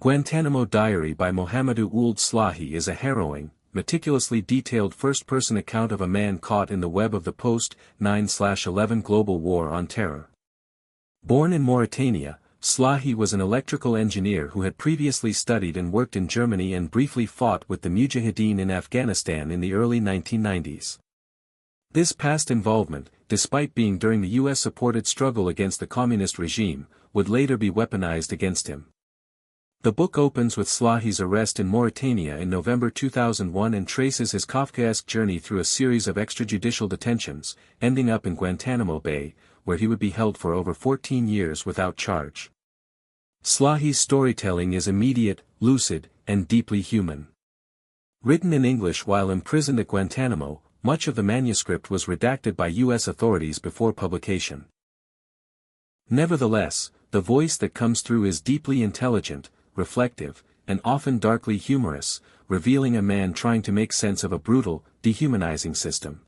Guantánamo Diary by Mohamedou Ould Slahi is a harrowing, meticulously detailed first-person account of a man caught in the web of the post-9/11 global war on terror. Born in Mauritania, Slahi was an electrical engineer who had previously studied and worked in Germany and briefly fought with the Mujahideen in Afghanistan in the early 1990s. This past involvement, despite being during the US-supported struggle against the communist regime, would later be weaponized against him. The book opens with Slahi's arrest in Mauritania in November 2001 and traces his Kafkaesque journey through a series of extrajudicial detentions, ending up in Guantánamo Bay, where he would be held for over 14 years without charge. Slahi's storytelling is immediate, lucid, and deeply human. Written in English while imprisoned at Guantánamo, much of the manuscript was redacted by US authorities before publication. Nevertheless, the voice that comes through is deeply intelligent, reflective, and often darkly humorous, revealing a man trying to make sense of a brutal, dehumanizing system.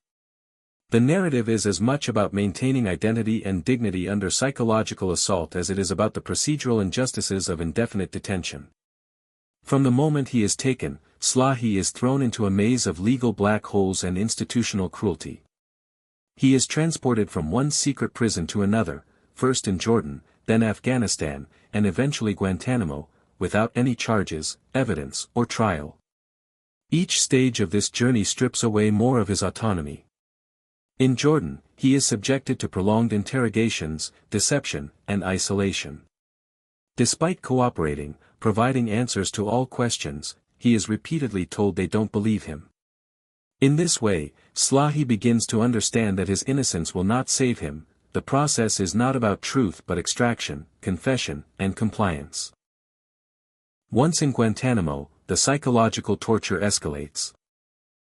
The narrative is as much about maintaining identity and dignity under psychological assault as it is about the procedural injustices of indefinite detention. From the moment he is taken, Slahi is thrown into a maze of legal black holes and institutional cruelty. He is transported from one secret prison to another, first in Jordan, then Afghanistan, and eventually Guantánamo, without any charges, evidence, or trial. Each stage of this journey strips away more of his autonomy. In Jordan, he is subjected to prolonged interrogations, deception, and isolation. Despite cooperating, providing answers to all questions, he is repeatedly told they don't believe him. In this way, Slahi begins to understand that his innocence will not save him. The process is not about truth but extraction, confession, and compliance. Once in Guantánamo, the psychological torture escalates.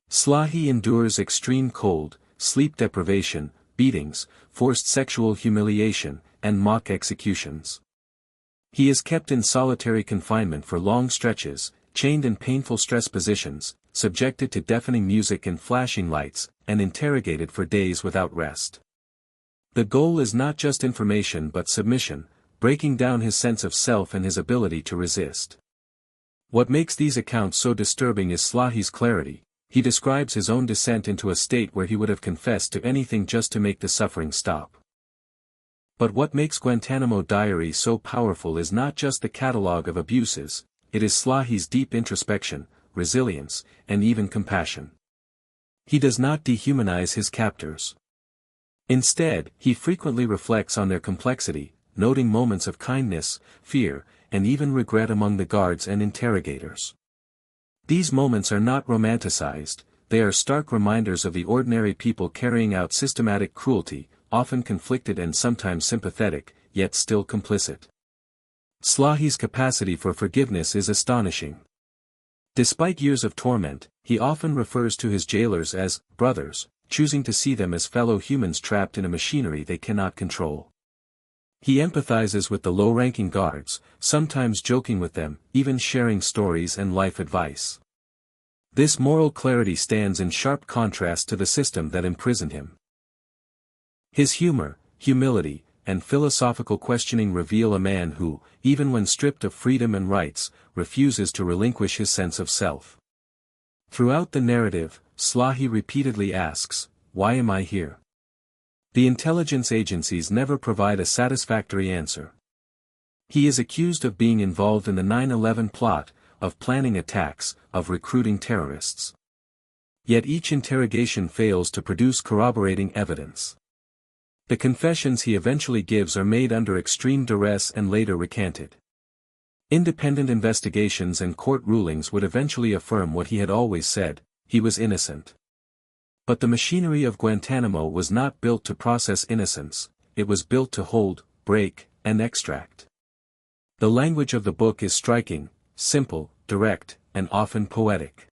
Slahi endures extreme cold, sleep deprivation, beatings, forced sexual humiliation, and mock executions. He is kept in solitary confinement for long stretches, chained in painful stress positions, subjected to deafening music and flashing lights, and interrogated for days without rest. The goal is not just information but submission, breaking down his sense of self and his ability to resist. What makes these accounts so disturbing is Slahi's clarity. He describes his own descent into a state where he would have confessed to anything just to make the suffering stop. But what makes Guantánamo Diary so powerful is not just the catalogue of abuses, it is Slahi's deep introspection, resilience, and even compassion. He does not dehumanize his captors. Instead, he frequently reflects on their complexity, noting moments of kindness, fear, and even regret among the guards and interrogators. These moments are not romanticized, they are stark reminders of the ordinary people carrying out systematic cruelty, often conflicted and sometimes sympathetic, yet still complicit. Slahi's capacity for forgiveness is astonishing. Despite years of torment, he often refers to his jailers as brothers, choosing to see them as fellow humans trapped in a machinery they cannot control. He empathizes with the low-ranking guards, sometimes joking with them, even sharing stories and life advice. This moral clarity stands in sharp contrast to the system that imprisoned him. His humor, humility, and philosophical questioning reveal a man who, even when stripped of freedom and rights, refuses to relinquish his sense of self. Throughout the narrative, Slahi repeatedly asks, "Why am I here?" The intelligence agencies never provide a satisfactory answer. He is accused of being involved in the 9/11 plot, of planning attacks, of recruiting terrorists. Yet each interrogation fails to produce corroborating evidence. The confessions he eventually gives are made under extreme duress and later recanted. Independent investigations and court rulings would eventually affirm what he had always said: he was innocent. But the machinery of Guantánamo was not built to process innocence, it was built to hold, break, and extract. The language of the book is striking, simple, direct, and often poetic.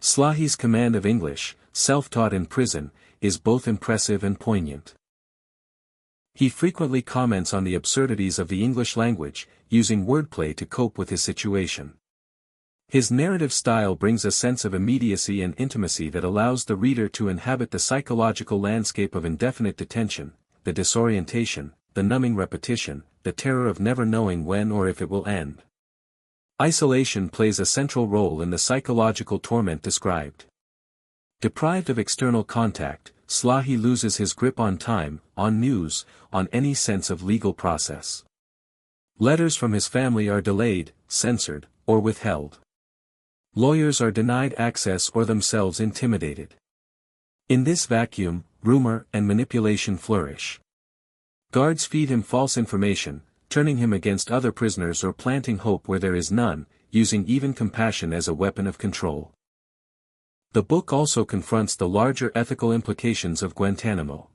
Slahi's command of English, self-taught in prison, is both impressive and poignant. He frequently comments on the absurdities of the English language, using wordplay to cope with his situation. His narrative style brings a sense of immediacy and intimacy that allows the reader to inhabit the psychological landscape of indefinite detention, the disorientation, the numbing repetition, the terror of never knowing when or if it will end. Isolation plays a central role in the psychological torment described. Deprived of external contact, Slahi loses his grip on time, on news, on any sense of legal process. Letters from his family are delayed, censored, or withheld. Lawyers are denied access or themselves intimidated. In this vacuum, rumor and manipulation flourish. Guards feed him false information, turning him against other prisoners or planting hope where there is none, using even compassion as a weapon of control. The book also confronts the larger ethical implications of Guantánamo.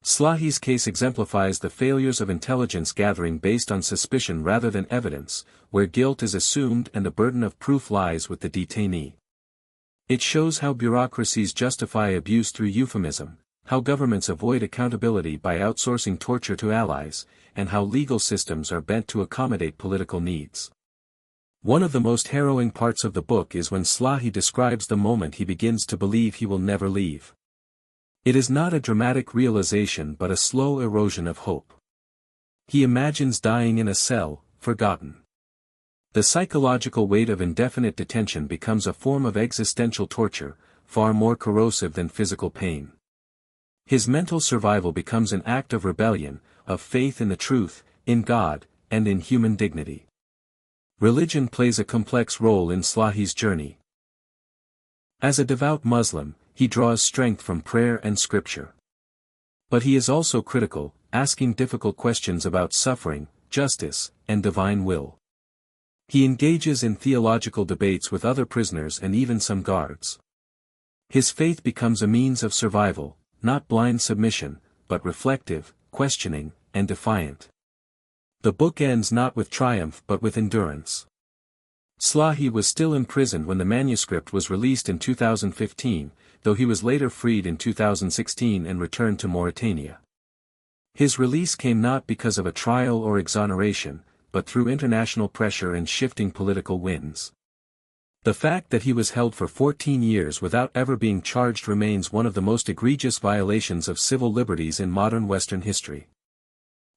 Slahi's case exemplifies the failures of intelligence gathering based on suspicion rather than evidence, where guilt is assumed and the burden of proof lies with the detainee. It shows how bureaucracies justify abuse through euphemism, how governments avoid accountability by outsourcing torture to allies, and how legal systems are bent to accommodate political needs. One of the most harrowing parts of the book is when Slahi describes the moment he begins to believe he will never leave. It is not a dramatic realization but a slow erosion of hope. He imagines dying in a cell, forgotten. The psychological weight of indefinite detention becomes a form of existential torture, far more corrosive than physical pain. His mental survival becomes an act of rebellion, of faith in the truth, in God, and in human dignity. Religion plays a complex role in Slahi's journey. As a devout Muslim, he draws strength from prayer and scripture. But he is also critical, asking difficult questions about suffering, justice, and divine will. He engages in theological debates with other prisoners and even some guards. His faith becomes a means of survival, not blind submission, but reflective, questioning, and defiant. The book ends not with triumph but with endurance. Slahi was still imprisoned when the manuscript was released in 2015, though he was later freed in 2016 and returned to Mauritania. His release came not because of a trial or exoneration, but through international pressure and shifting political winds. The fact that he was held for 14 years without ever being charged remains one of the most egregious violations of civil liberties in modern Western history.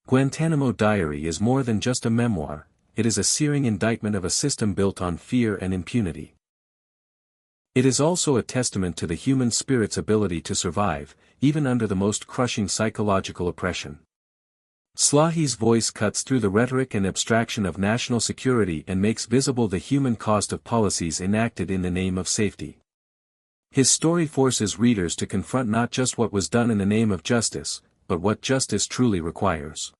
Guantánamo Diary is more than just a memoir, it is a searing indictment of a system built on fear and impunity. It is also a testament to the human spirit's ability to survive, even under the most crushing psychological oppression. Slahi's voice cuts through the rhetoric and abstraction of national security and makes visible the human cost of policies enacted in the name of safety. His story forces readers to confront not just what was done in the name of justice, but what justice truly requires.